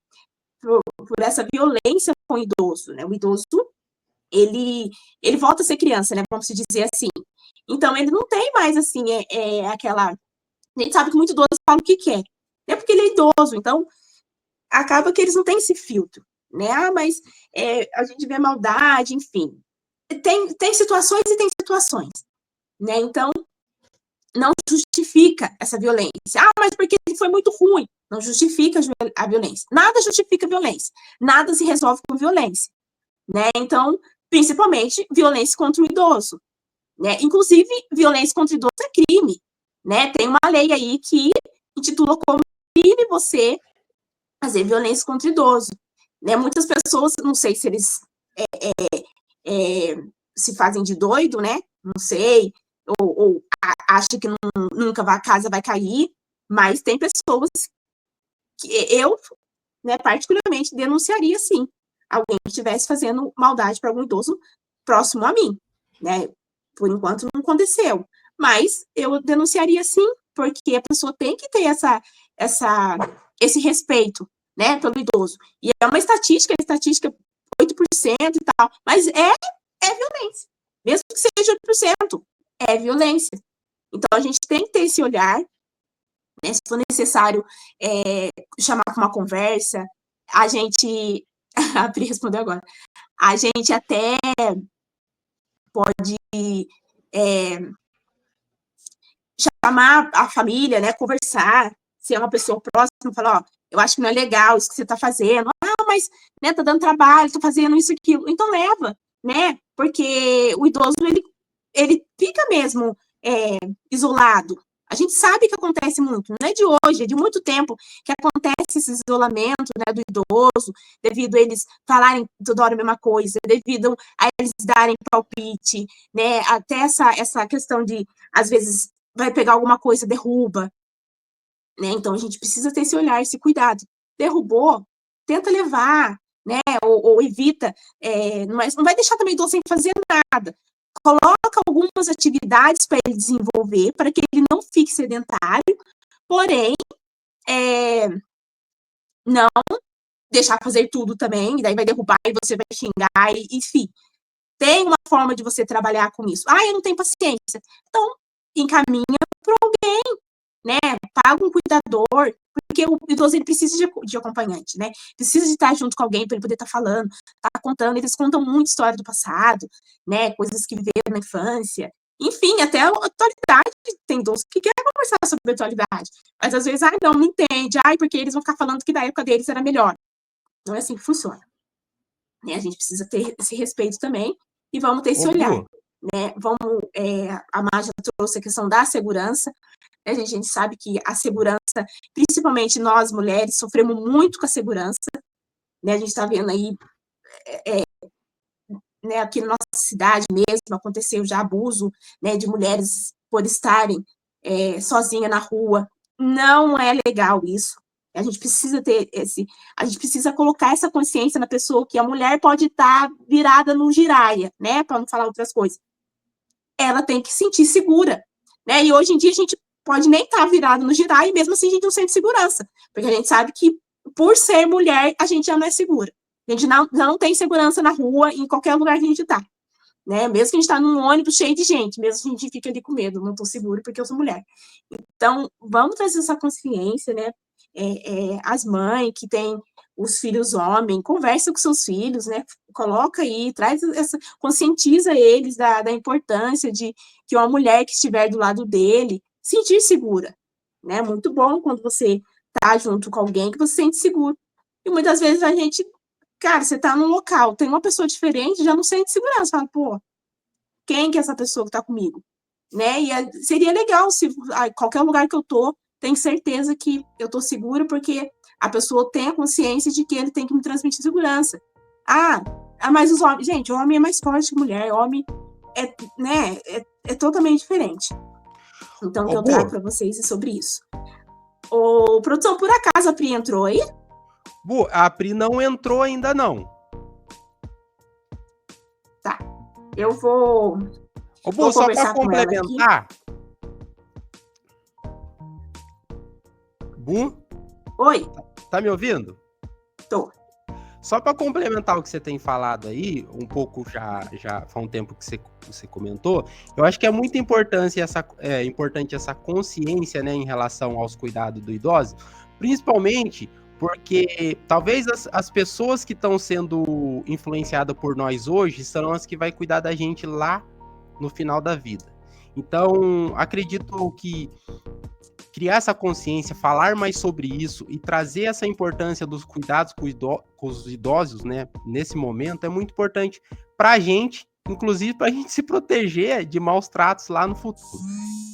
por essa violência com o idoso, né, o idoso ele volta a ser criança, né? Vamos dizer assim. Então, ele não tem mais, assim, aquela... A gente sabe que muito idoso fala o que quer. É porque ele é idoso, então acaba que eles não têm esse filtro, né? Ah, mas a gente vê maldade, enfim. Tem situações e tem situações, né? Então, não justifica essa violência. Ah, mas porque foi muito ruim. Não justifica a violência. Nada justifica a violência. Nada se resolve com violência, né? Então, principalmente, violência contra o idoso, né? Inclusive, violência contra o idoso é crime, né? Tem uma lei aí que intitula como crime você fazer violência contra o idoso, né? Muitas pessoas, não sei se eles se fazem de doido, né? Não sei, ou acha que nunca a casa vai cair, mas tem pessoas que eu, né, particularmente, denunciaria sim, alguém que estivesse fazendo maldade para algum idoso próximo a mim, né? Por enquanto não aconteceu, mas eu denunciaria sim, porque a pessoa tem que ter esse respeito, né, pelo idoso. E é uma estatística 8% e tal, mas é violência. Mesmo que seja 8%, é violência. Então, a gente tem que ter esse olhar, né, se for necessário chamar para uma conversa, a gente... A Pri respondeu agora. A gente até pode chamar a família, né, conversar, se é uma pessoa próxima, falar, ó, eu acho que não é legal isso que você está fazendo. Ah, mas, né, tá dando trabalho, tô fazendo isso, aquilo. Então, leva, né, porque o idoso, ele fica mesmo isolado. A gente sabe que acontece muito, não é de hoje, é de muito tempo que acontece esse isolamento, né, do idoso, devido a eles falarem toda hora a mesma coisa, devido a eles darem palpite, né, até essa questão de, às vezes, vai pegar alguma coisa, derruba, né, então a gente precisa ter esse olhar, esse cuidado. Derrubou, tenta levar, né, ou evita, não vai deixar também o idoso sem fazer nada, coloca algumas atividades para ele desenvolver, para que ele não fique sedentário, porém, não deixar fazer tudo também, e daí vai derrubar e você vai xingar, enfim. Tem uma forma de você trabalhar com isso. Ah, eu não tenho paciência. Então, encaminha para alguém, né? Paga um cuidador, porque o idoso ele precisa de acompanhante, né? Precisa de estar junto com alguém para ele poder estar falando, estar contando. Eles contam muita história do passado, né? Coisas que viveram na infância. Enfim, até a atualidade tem idoso que quer conversar sobre a atualidade. Mas às vezes, não entende. Porque eles vão ficar falando que da época deles era melhor. Não é assim que funciona. Né? A gente precisa ter esse respeito também e vamos ter esse olhar. Né? A Mágia trouxe a questão da segurança. A gente sabe que a segurança, principalmente nós mulheres, sofremos muito com a segurança. Né? A gente está vendo aí, né, aqui na nossa cidade mesmo, aconteceu já abuso, né, de mulheres por estarem sozinhas na rua. Não é legal isso. A gente precisa a gente precisa colocar essa consciência na pessoa que a mulher pode estar virada no giraia, né, para não falar outras coisas. Ela tem que se sentir segura, né, e hoje em dia a gente pode nem estar virado no giraia e mesmo assim a gente não sente segurança, porque a gente sabe que por ser mulher a gente já não é segura. A gente já não tem segurança na rua, em qualquer lugar que a gente está. Né? Mesmo que a gente está num ônibus cheio de gente, mesmo que a gente fique ali com medo, não estou seguro porque eu sou mulher. Então, vamos trazer essa consciência, né? As mães que têm os filhos homens, conversa com seus filhos, né? Coloca aí, conscientiza eles da importância de que uma mulher que estiver do lado dele sentir segura, né? Muito bom quando você tá junto com alguém que você sente seguro. E muitas vezes a gente, cara, você tá num local, tem uma pessoa diferente, já não sente segurança, fala, pô, quem que é essa pessoa que tá comigo? Né? E seria legal se qualquer lugar que eu tô, tenho certeza que eu tô segura, porque a pessoa tem a consciência de que ele tem que me transmitir segurança. Mas os homens, gente, homem é mais forte que mulher, homem é totalmente diferente. Então, o que eu trago para vocês é sobre isso. Produção, por acaso a Pri entrou aí? Bu, a Pri não entrou ainda, não. Tá. Eu vou... Bu, só para complementar... Bu? Oi. Tá me ouvindo? Tô. Só para complementar o que você tem falado aí, um pouco já faz um tempo que você comentou, eu acho que é muito importante essa consciência, né, em relação aos cuidados do idoso, principalmente porque talvez as pessoas que estão sendo influenciadas por nós hoje serão as que vai cuidar da gente lá no final da vida. Então, acredito que criar essa consciência, falar mais sobre isso e trazer essa importância dos cuidados com os idosos, né, nesse momento, é muito importante para a gente, inclusive para a gente se proteger de maus tratos lá no futuro.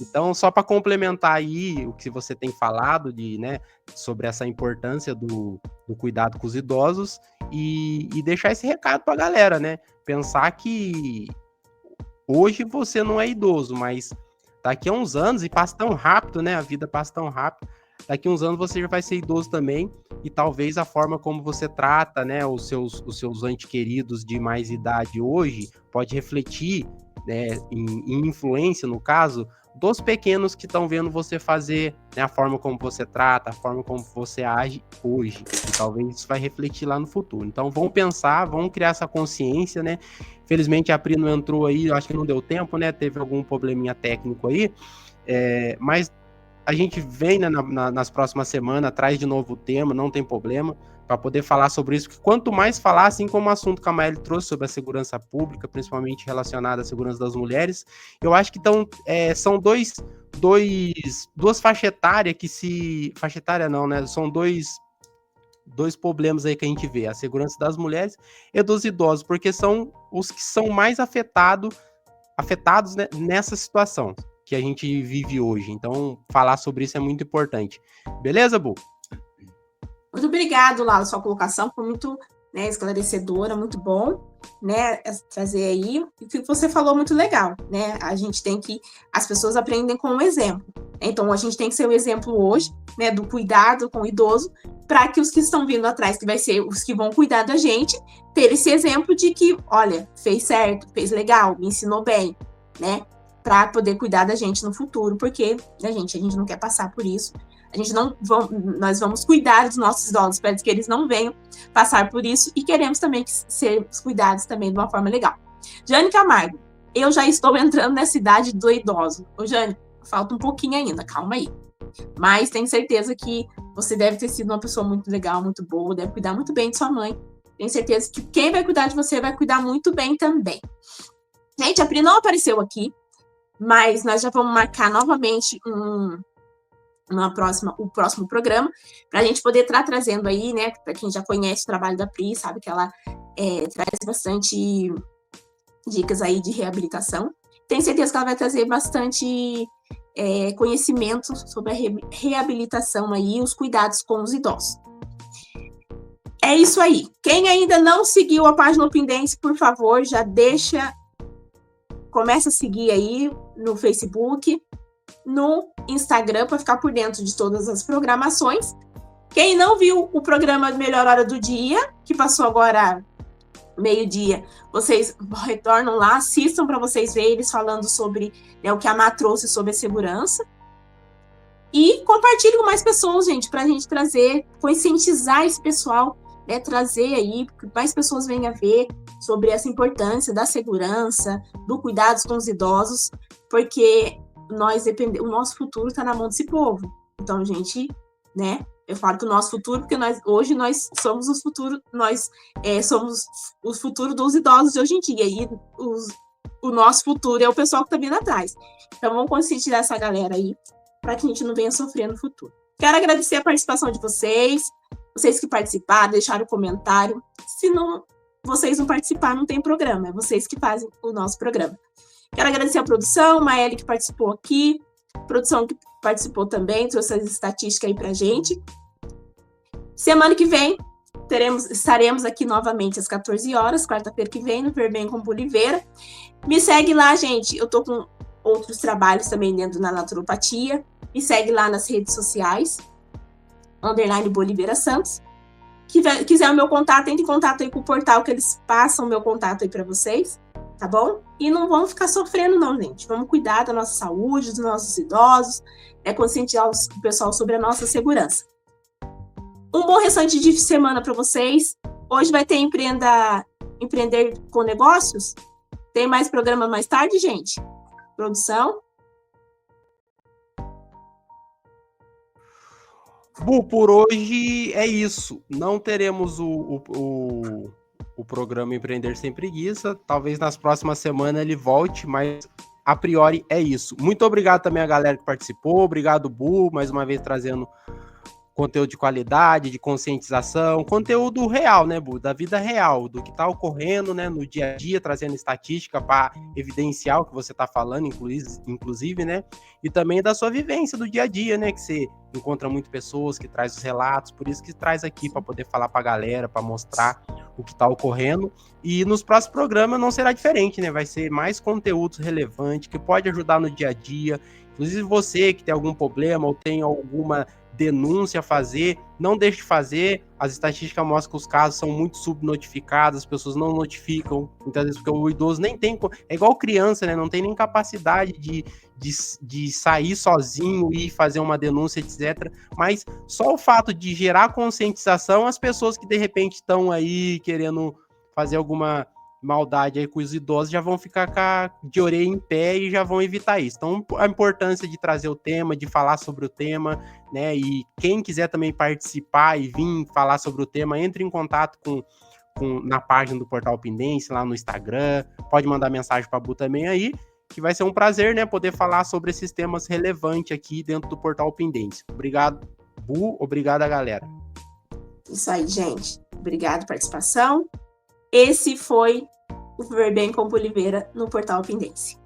Então, só para complementar aí o que você tem falado né, sobre essa importância do cuidado com os idosos e deixar esse recado para a galera, né? Pensar que hoje você não é idoso, mas daqui a uns anos, e passa tão rápido, né? A vida passa tão rápido. Daqui a uns anos você já vai ser idoso também, e talvez a forma como você trata, né, os seus entes queridos de mais idade hoje pode refletir, né, em influência, no caso, dos pequenos que estão vendo você fazer, né, a forma como você trata, a forma como você age hoje. E talvez isso vai refletir lá no futuro. Então vamos pensar, vamos criar essa consciência, né? Felizmente a Pri não entrou aí, acho que não deu tempo, né? Teve algum probleminha técnico aí, mas a gente vem, né, nas próximas semanas, traz de novo o tema, não tem problema, para poder falar sobre isso, porque quanto mais falar, assim como o assunto que a Maeli trouxe sobre a segurança pública, principalmente relacionada à segurança das mulheres, eu acho que são duas faixas etárias faixa etária não, né? São dois problemas aí que a gente vê, a segurança das mulheres e dos idosos, porque são os que são mais afetados, né, nessa situação que a gente vive hoje. Então, falar sobre isso é muito importante. Beleza, Bu? Muito obrigado, Lala, sua colocação foi muito, né, esclarecedora, muito bom, né, trazer aí. O que você falou muito legal, né? A gente tem que, as pessoas aprendem com o exemplo. Então, a gente tem que ser o exemplo hoje, né, do cuidado com o idoso, para que os que estão vindo atrás, que vai ser os que vão cuidar da gente, ter esse exemplo de que, olha, fez certo, fez legal, me ensinou bem, né, para poder cuidar da gente no futuro, porque a gente não quer passar por isso. Nós vamos cuidar dos nossos idosos para que eles não venham passar por isso e queremos também ser cuidados também de uma forma legal. Jane Camargo, eu já estou entrando nessa idade do idoso. Ô, Jane, falta um pouquinho ainda, calma aí. Mas tenho certeza que você deve ter sido uma pessoa muito legal, muito boa, deve cuidar muito bem de sua mãe. Tenho certeza que quem vai cuidar de você vai cuidar muito bem também. Gente, a Pri não apareceu aqui, mas nós já vamos marcar novamente o próximo programa, para a gente poder estar trazendo aí, né, para quem já conhece o trabalho da Pri, sabe que ela traz bastante dicas aí de reabilitação. Tenho certeza que ela vai trazer bastante conhecimento sobre a reabilitação aí, os cuidados com os idosos. É isso aí. Quem ainda não seguiu a página Opindense, por favor, já começa a seguir aí no Facebook, no Instagram, para ficar por dentro de todas as programações. Quem não viu o programa Melhor Hora do Dia, que passou agora meio-dia, vocês retornam lá, assistam para vocês verem eles falando sobre, né, o que a Má trouxe sobre a segurança. E compartilhe com mais pessoas, gente, para a gente trazer, conscientizar esse pessoal, né, trazer aí, que mais pessoas venham a ver sobre essa importância da segurança, do cuidado com os idosos, porque o nosso futuro está na mão desse povo. Então, gente, né, eu falo que o nosso futuro, porque hoje nós somos o futuro, somos o futuro dos idosos de hoje em dia, e o nosso futuro é o pessoal que está vindo atrás. Então, vamos conscientizar essa galera aí, para que a gente não venha sofrer no futuro. Quero agradecer a participação de vocês que participaram, deixaram comentário. Se vocês não participaram, não tem programa, é vocês que fazem o nosso programa. Quero agradecer a produção, Maeli que participou aqui, produção que participou também, trouxe as estatísticas aí pra gente. Semana que vem, estaremos aqui novamente às 14 horas, quarta-feira que vem, no Verbem com Boliveira. Me segue lá, gente, eu tô com outros trabalhos também dentro da naturopatia. Me segue lá nas redes sociais, _Boliveira Santos. Quiser o meu contato, entre em contato aí com o portal, que eles passam o meu contato aí para vocês, tá bom? E não vamos ficar sofrendo não, gente. Vamos cuidar da nossa saúde, dos nossos idosos, conscientizar o pessoal sobre a nossa segurança. Um bom restante de semana para vocês. Hoje vai ter Empreender com Negócios. Tem mais programa mais tarde, gente? Produção? Bu, por hoje é isso. Não teremos o programa Empreender Sem Preguiça. Talvez nas próximas semanas ele volte, mas a priori é isso. Muito obrigado também a galera que participou. Obrigado, Bu, mais uma vez trazendo conteúdo de qualidade, de conscientização, conteúdo real, né, Bu? Da vida real, do que está ocorrendo, né, no dia a dia, trazendo estatística para evidenciar o que você está falando, inclusive, né? E também da sua vivência do dia a dia, né? Que você encontra muitas pessoas que traz os relatos, por isso que traz aqui para poder falar para a galera, para mostrar o que está ocorrendo. E nos próximos programas não será diferente, né? Vai ser mais conteúdos relevantes que pode ajudar no dia a dia. Inclusive você que tem algum problema ou tem alguma denúncia a fazer, não deixe de fazer. As estatísticas mostram que os casos são muito subnotificados, as pessoas não notificam, muitas vezes porque o idoso nem tem, é igual criança, né, não tem nem capacidade de sair sozinho e fazer uma denúncia, etc. Mas só o fato de gerar conscientização, as pessoas que de repente estão aí querendo fazer alguma maldade aí com os idosos já vão ficar de orelha em pé e já vão evitar isso. Então, a importância de trazer o tema, de falar sobre o tema, né? E quem quiser também participar e vir falar sobre o tema, entre em contato na página do Portal Pindence, lá no Instagram. Pode mandar mensagem para a Bu também aí, que vai ser um prazer, né? Poder falar sobre esses temas relevantes aqui dentro do Portal Pindence. Obrigado, Bu. Obrigado a galera. Isso aí, gente. Obrigado pela participação. Esse foi o Viver Bem com Oliveira no Portal Pindence.